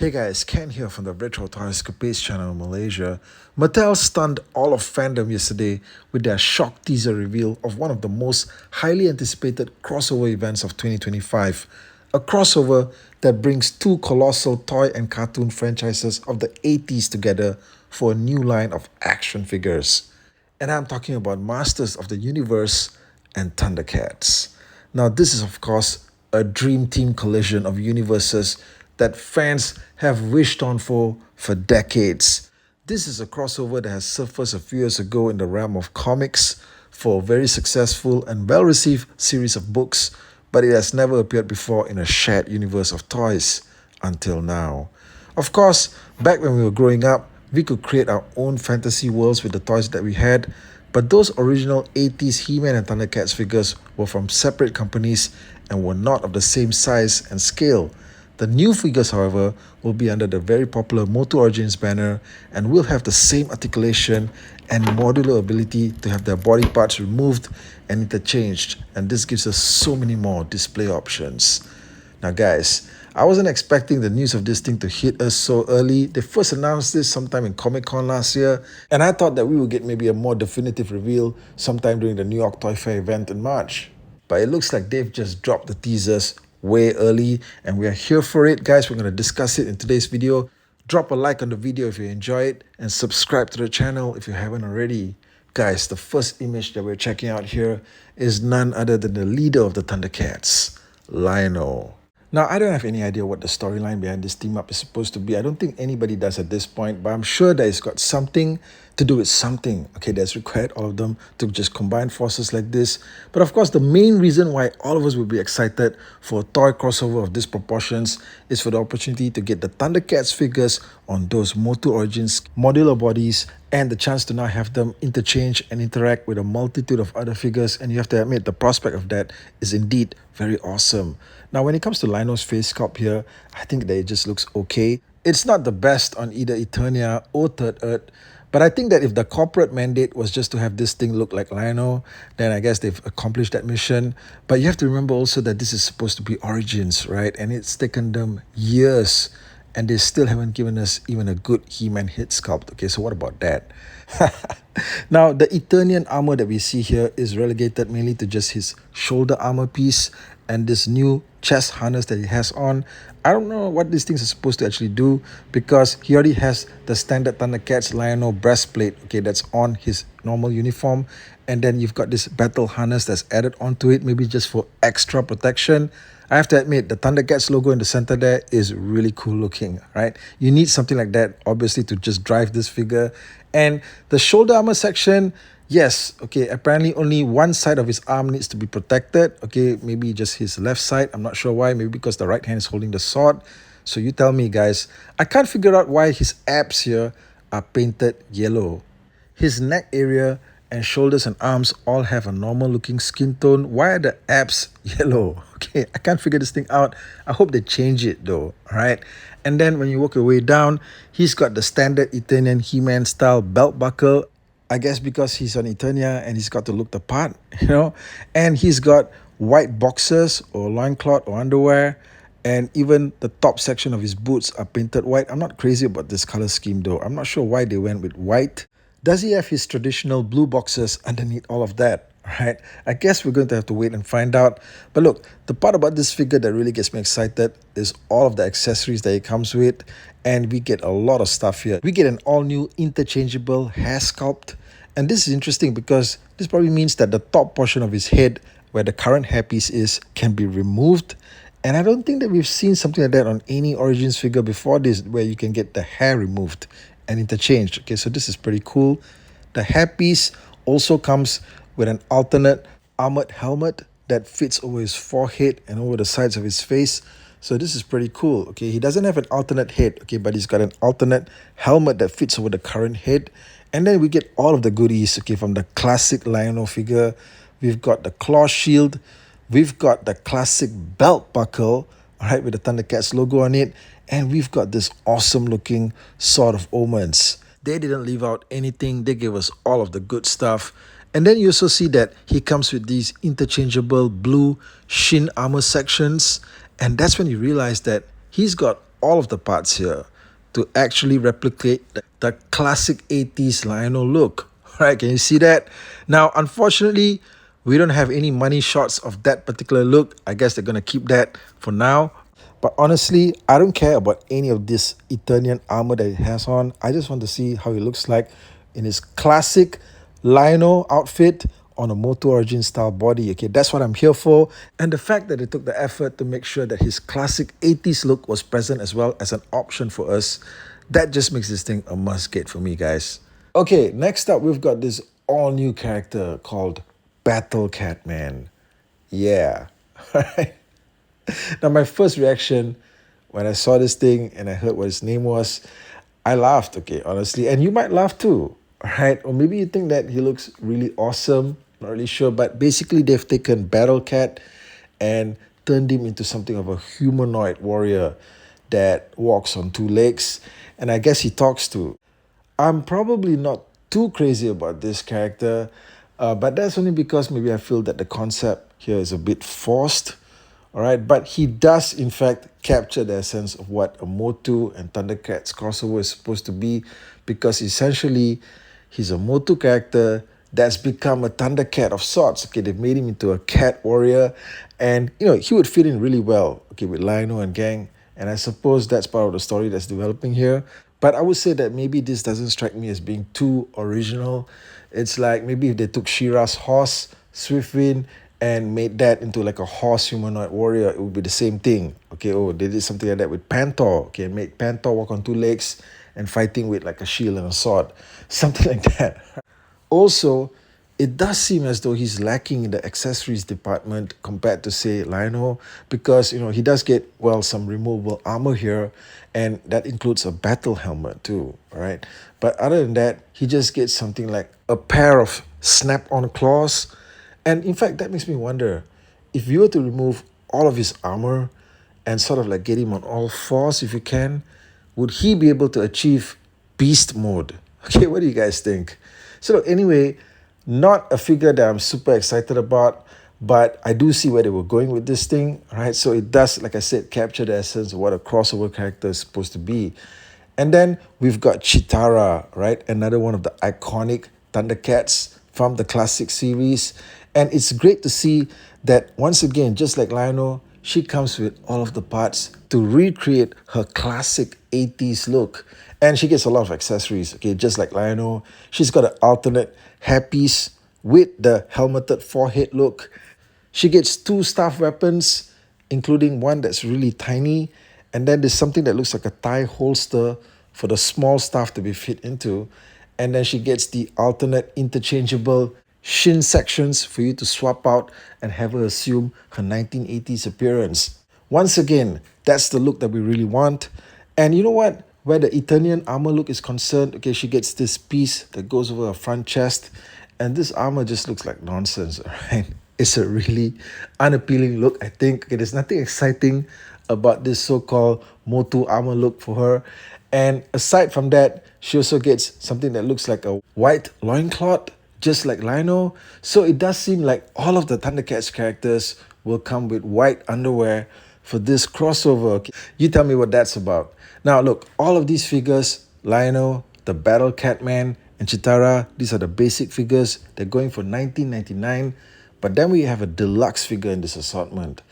Hey guys, Ken here from the Retro Toys Escapades channel in Malaysia. Mattel stunned all of fandom yesterday with their shock teaser reveal of one of the most highly anticipated crossover events of 2025. A crossover that brings two colossal toy and cartoon franchises of the 80s together for a new line of action figures. And I'm talking about Masters of the Universe and Thundercats. Now, this is, of course, a dream team collision of universes that fans have wished on for decades. This is a crossover that has surfaced a few years ago in the realm of comics for a very successful and well received series of books, but it has never appeared before in a shared universe of toys until now. Of course, back when we were growing up, we could create our own fantasy worlds with the toys that we had, but those original 80s He-Man and Thundercats figures were from separate companies and were not of the same size and scale. The new figures, however, will be under the very popular MOTU Origins banner and will have the same articulation and modular ability to have their body parts removed and interchanged, and this gives us so many more display options. Now guys, I wasn't expecting the news of this thing to hit us so early. They first announced this sometime in Comic-Con last year, and I thought that we would get maybe a more definitive reveal sometime during the New York Toy Fair event in March. But it looks like they've just dropped the teasers way early, and we are here for it. Guys, we're going to discuss it in today's video. Drop a like on the video if you enjoy it, and subscribe to the channel if you haven't already. Guys, the first image that we're checking out here is none other than the leader of the Thundercats, Lionel. Now, I don't have any idea what the storyline behind this team up is supposed to be. I don't think anybody does at this point, but I'm sure that it's got something to do with something, okay, that's required all of them to just combine forces like this. But of course, the main reason why all of us will be excited for a toy crossover of these proportions is for the opportunity to get the Thundercats figures on those MOTU Origins modular bodies and the chance to now have them interchange and interact with a multitude of other figures. And you have to admit, the prospect of that is indeed very awesome. Now, when it comes to Lionel's face sculpt here, I think that it just looks okay. It's not the best on either Eternia or Third Earth, but I think that if the corporate mandate was just to have this thing look like Lionel, then I guess they've accomplished that mission. But you have to remember also that this is supposed to be Origins, right? And it's taken them years, and they still haven't given us even a good He-Man head sculpt. Okay, so what about that? Now, the Eternian armor that we see here is relegated mainly to just his shoulder armor piece and this new chest harness that he has on. I don't know what these things are supposed to actually do, because he already has the standard Thundercats Lionel breastplate, okay, that's on his normal uniform. And then you've got this battle harness that's added onto it, maybe just for extra protection. I have to admit, the Thundercats logo in the center there is really cool looking, right? You need something like that, obviously, to just drive this figure. And the shoulder armor section, yes, okay, apparently only one side of his arm needs to be protected. Okay, maybe just his left side. I'm not sure why. Maybe because the right hand is holding the sword. So you tell me, guys. I can't figure out why his abs here are painted yellow. His neck area and shoulders and arms all have a normal looking skin tone. Why are the abs yellow? Okay, I can't figure this thing out. I hope they change it though, all right? And then when you work your way down, he's got the standard Eternian He-Man style belt buckle. I guess because he's on Eternia and he's got to look the part, you know? And he's got white boxers or loincloth or underwear, and even the top section of his boots are painted white. I'm not crazy about this color scheme though. I'm not sure why they went with white. Does he have his traditional blue boxes underneath all of that? Right? I guess we're going to have to wait and find out. But look, the part about this figure that really gets me excited is all of the accessories that it comes with. And we get a lot of stuff here. We get an all-new interchangeable hair sculpt. And this is interesting because this probably means that the top portion of his head, where the current hairpiece is, can be removed. And I don't think that we've seen something like that on any Origins figure before this, where you can get the hair removed and interchanged. Okay, so this is pretty cool. The hairpiece also comes with an alternate armored helmet that fits over his forehead and over the sides of his face. So this is pretty cool. Okay, he doesn't have an alternate head, okay, but he's got an alternate helmet that fits over the current head. And then we get all of the goodies, okay, from the classic Lionel figure. We've got the claw shield. We've got the classic belt buckle, all right, with the Thundercats logo on it. And we've got this awesome looking Sword of Omens. They didn't leave out anything. They gave us all of the good stuff. And then you also see that he comes with these interchangeable blue shin armor sections. And that's when you realize that he's got all of the parts here to actually replicate the classic 80s Lionel look. Right, can you see that? Now, unfortunately, we don't have any money shots of that particular look. I guess they're going to keep that for now. But honestly, I don't care about any of this Eternian armor that he has on. I just want to see how he looks like in his classic Lionel outfit on a MOTU Origin style body. Okay, that's what I'm here for. And the fact that they took the effort to make sure that his classic 80s look was present as well as an option for us, that just makes this thing a must get for me, guys. Okay, next up, we've got this all new character called Battle Cat Man. Yeah. Alright. Now, my first reaction when I saw this thing and I heard what his name was, I laughed, okay, honestly. And you might laugh too, right? Or maybe you think that he looks really awesome, not really sure. But basically, they've taken Battle Cat and turned him into something of a humanoid warrior that walks on two legs. And I guess he talks too. I'm probably not too crazy about this character, but that's only because maybe I feel that the concept here is a bit forced. All right, but he does in fact capture the essence of what a MOTU and Thundercats crossover is supposed to be, because essentially he's a MOTU character that's become a Thundercat of sorts. Okay, they've made him into a cat warrior, and he would fit in really well, okay, with Lionel and gang. And I suppose that's part of the story that's developing here. But I would say that maybe this doesn't strike me as being too original. It's like maybe if they took She-Ra's horse, Swiftwind, and made that into like a horse humanoid warrior, it would be the same thing. Okay, oh, they did something like that with Panther. Okay, and made Panther walk on two legs and fighting with like a shield and a sword. Something like that. Also, it does seem as though he's lacking in the accessories department compared to, say, Lionel, because he does get, well, some removable armor here, and that includes a battle helmet too. All right, but other than that, he just gets something like a pair of snap-on claws. And in fact, that makes me wonder, if you were to remove all of his armor and sort of like get him on all fours if you can, would he be able to achieve beast mode? Okay, what do you guys think? So anyway, not a figure that I'm super excited about, but I do see where they were going with this thing, right? So it does, like I said, capture the essence of what a crossover character is supposed to be. And then we've got Chitara, right? Another one of the iconic Thundercats from the classic series. And it's great to see that once again, just like Lionel, she comes with all of the parts to recreate her classic 80s look. And she gets a lot of accessories, okay, just like Lionel. She's got an alternate hairpiece with the helmeted forehead look. She gets two staff weapons, including one that's really tiny. And then there's something that looks like a thigh holster for the small staff to be fit into. And then she gets the alternate interchangeable shin sections for you to swap out and have her assume her 1980s appearance. Once again, that's the look that we really want. And you know what? Where the Eternian armor look is concerned, okay, she gets this piece that goes over her front chest, and this armor just looks like nonsense, right? It's a really unappealing look, I think. Okay, there's nothing exciting about this so-called MOTU armor look for her. And aside from that, she also gets something that looks like a white loincloth, just like Lionel. So it does seem like all of the Thundercats characters will come with white underwear for this crossover. Okay, you tell me what that's about. Now look, all of these figures, Lionel, the Battle Cat Man, and Chitara, these are the basic figures. They're going for $19.99. But then we have a deluxe figure in this assortment.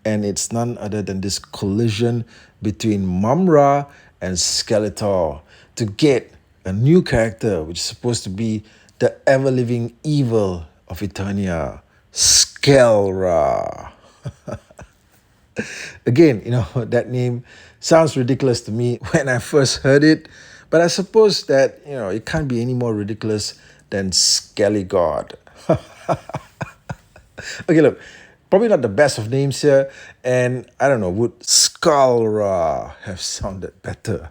And it's none other than this collision between Mumra and Skeletor to get a new character, which is supposed to be the ever-living evil of Eternia, Skeletor. Again, that name sounds ridiculous to me when I first heard it, but I suppose that, it can't be any more ridiculous than Skelligod. Okay, look, probably not the best of names here, and I don't know, would Skullra have sounded better?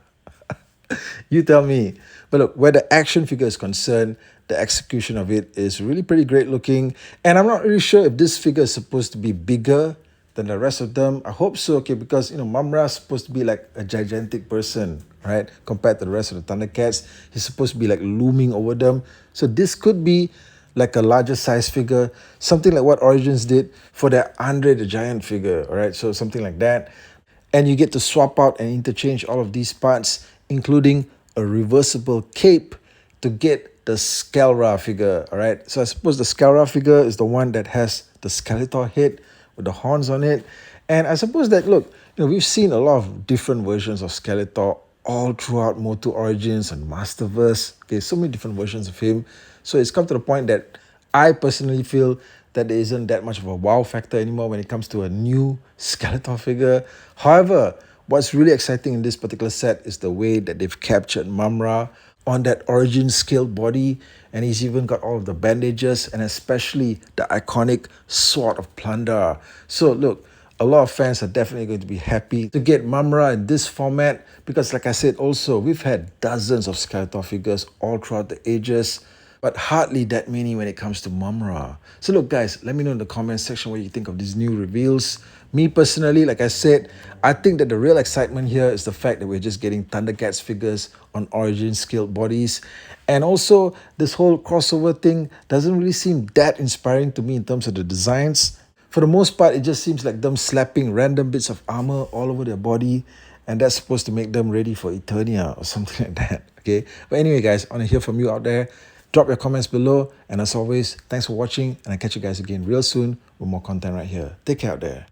You tell me. But look, where the action figure is concerned, the execution of it is really pretty great looking, and I'm not really sure if this figure is supposed to be bigger than the rest of them. I hope so, okay, because Mumra is supposed to be like a gigantic person, right? Compared to the rest of the Thundercats, he's supposed to be like looming over them. So this could be like a larger size figure, something like what Origins did for their Andre the Giant figure, all right? So something like that. And you get to swap out and interchange all of these parts, including a reversible cape to get the Skeletor figure. All right. So I suppose the Skeletor figure is the one that has the Skeletor head with the horns on it. And I suppose that, look, we've seen a lot of different versions of Skeletor all throughout MOTU Origins and Masterverse. Okay, so many different versions of him. So it's come to the point that I personally feel that there isn't that much of a wow factor anymore when it comes to a new Skeletor figure. However, what's really exciting in this particular set is the way that they've captured Mumra on that origin scale body, and he's even got all of the bandages and especially the iconic Sword of Plunder. So look, a lot of fans are definitely going to be happy to get Mumra in this format because, like I said, also we've had dozens of Skeletor figures all throughout the ages, but hardly that many when it comes to Mumra. So look, guys, let me know in the comment section what you think of these new reveals. Me personally, like I said, I think that the real excitement here is the fact that we're just getting Thundercats figures on origin scaled bodies. And also, this whole crossover thing doesn't really seem that inspiring to me in terms of the designs. For the most part, it just seems like them slapping random bits of armor all over their body, and that's supposed to make them ready for Eternia or something like that. Okay, but anyway, guys, I want to hear from you out there. Drop your comments below, and as always, thanks for watching, and I'll catch you guys again real soon with more content right here. Take care out there.